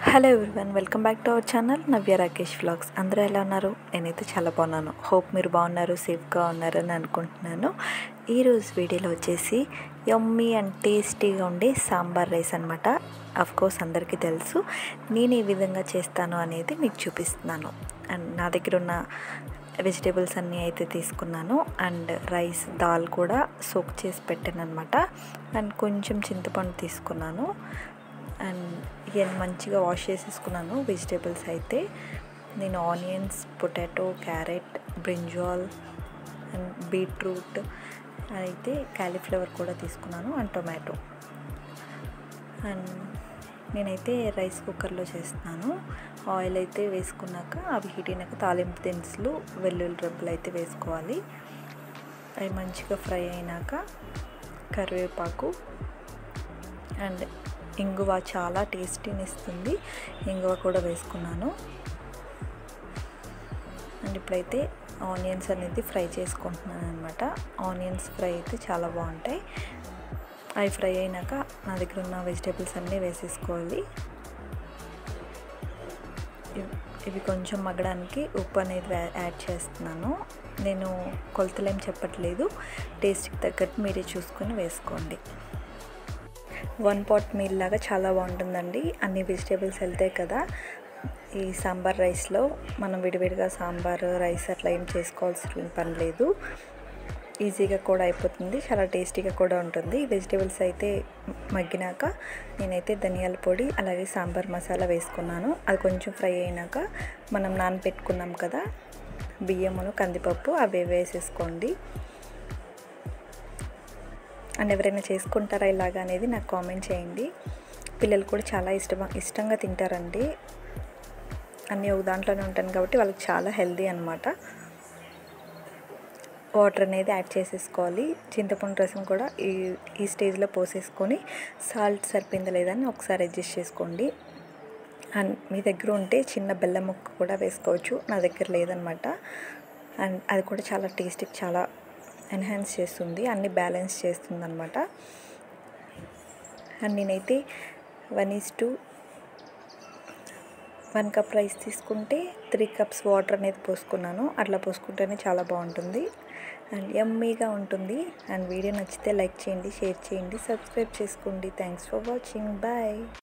Hello everyone, welcome back to our channel Navya Rakesh vlogs. అందరూ ఎలా ఉన్నారు? నేనైతే చాలా బాగున్నాను. హోప్ మీరు బాగున్నారు, సేఫ్గా ఉన్నారని అనుకుంటున్నాను. ఈరోజు వీడియోలో వచ్చేసి యమ్మీ అండ్ టేస్టీగా ఉండే సాంబార్ రైస్ అనమాట. కోర్స్ అందరికీ తెలుసు. నేను ఏ విధంగా చేస్తాను అనేది మీకు చూపిస్తున్నాను. అండ్ నా దగ్గర ఉన్న వెజిటేబుల్స్ అన్నీ అయితే తీసుకున్నాను. అండ్ రైస్ దాల్ కూడా సోక్ చేసి పెట్టాను అనమాట. అండ్ కొంచెం చింతపండు తీసుకున్నాను. అండ్ ఇవన్నీ మంచిగా వాష్ చేసేసుకున్నాను. వెజిటేబుల్స్ అయితే నేను onions, potato, carrot, brinjal and beetroot, అయితే కాలీఫ్లవర్ కూడా తీసుకున్నాను, అండ్ టొమాటో. అండ్ నేనైతే రైస్ కుక్కర్లో చేస్తున్నాను. ఆయిల్ అయితే వేసుకున్నాక అవి హీట్ అయినాక తాలింపు దినుసులు, వెల్లుల్లి రెబ్బలు అయితే వేసుకోవాలి. అవి మంచిగా ఫ్రై అయినాక కరివేపాకు అండ్ ఇంగువ చాలా టేస్టీని ఇస్తుంది. ఇంగువ కూడా వేసుకున్నాను. అండ్ ఇప్పుడైతే ఆనియన్స్ అనేది ఫ్రై చేసుకుంటున్నాను అనమాట. ఆనియన్స్ ఫ్రై అయితే చాలా బాగుంటాయి. అవి ఫ్రై అయినాక నా దగ్గర ఉన్న వెజిటేబుల్స్ అన్నీ వేసేసుకోవాలి. ఇవి కొంచెం మగ్గడానికి ఉప్పు అనేది యాడ్ చేస్తున్నాను. నేను కొలతలు ఏం చెప్పట్లేదు, టేస్ట్కి తగ్గట్టు మీరే చూసుకొని వేసుకోండి. 1 pot మీల్ లాగా చాలా బాగుంటుందండి. అన్ని వెజిటేబుల్స్ వెళ్తాయి కదా ఈ సాంబార్ రైస్లో. మనం విడివిడిగా సాంబార్ రైస్ అట్లా ఏం చేసుకోవాల్సిన పని లేదు. ఈజీగా కూడా అయిపోతుంది, చాలా టేస్టీగా కూడా ఉంటుంది. వెజిటేబుల్స్ అయితే మగ్గినాక నేనైతే ధనియాల పొడి అలాగే సాంబార్ మసాలా వేసుకున్నాను. అది కొంచెం ఫ్రై అయినాక మనం నానబెట్టుకున్నాం కదా బియ్యమును, కందిపప్పు, అవి వేసేసుకోండి. అండ్ ఎవరైనా చేసుకుంటారా ఇలాగా అనేది నాకు కామెంట్ చేయండి. పిల్లలు కూడా చాలా ఇష్టంగా తింటారండి. అన్నీ ఒక దాంట్లోనే ఉంటాను కాబట్టి వాళ్ళకి చాలా హెల్దీ అనమాట. వాటర్ అనేది యాడ్ చేసేసుకోవాలి. చింతపండు రసం కూడా ఈ స్టేజ్లో పోసేసుకొని సాల్ట్ సరిపోయిందా లేదని ఒకసారి అడ్జస్ట్ చేసుకోండి. అండ్ మీ దగ్గర ఉంటే చిన్న బెల్లం ముక్క కూడా వేసుకోవచ్చు. నా దగ్గర లేదనమాట. అండ్ అది కూడా చాలా టేస్టీకి చాలా ఎన్హాన్స్ చేస్తుంది, అన్ని బ్యాలెన్స్ చేస్తుంది అనమాట. అండ్ నేనైతే 1 కప్ రైస్ తీసుకుంటే 3 cups వాటర్ అనేది పోసుకున్నాను. అట్లా పోసుకుంటేనే చాలా బాగుంటుంది అండ్ యమ్మీగా ఉంటుంది. అండ్ వీడియో నచ్చితే లైక్ చేయండి, షేర్ చేయండి, సబ్స్క్రైబ్ చేసుకోండి. Thanks for watching. బాయ్.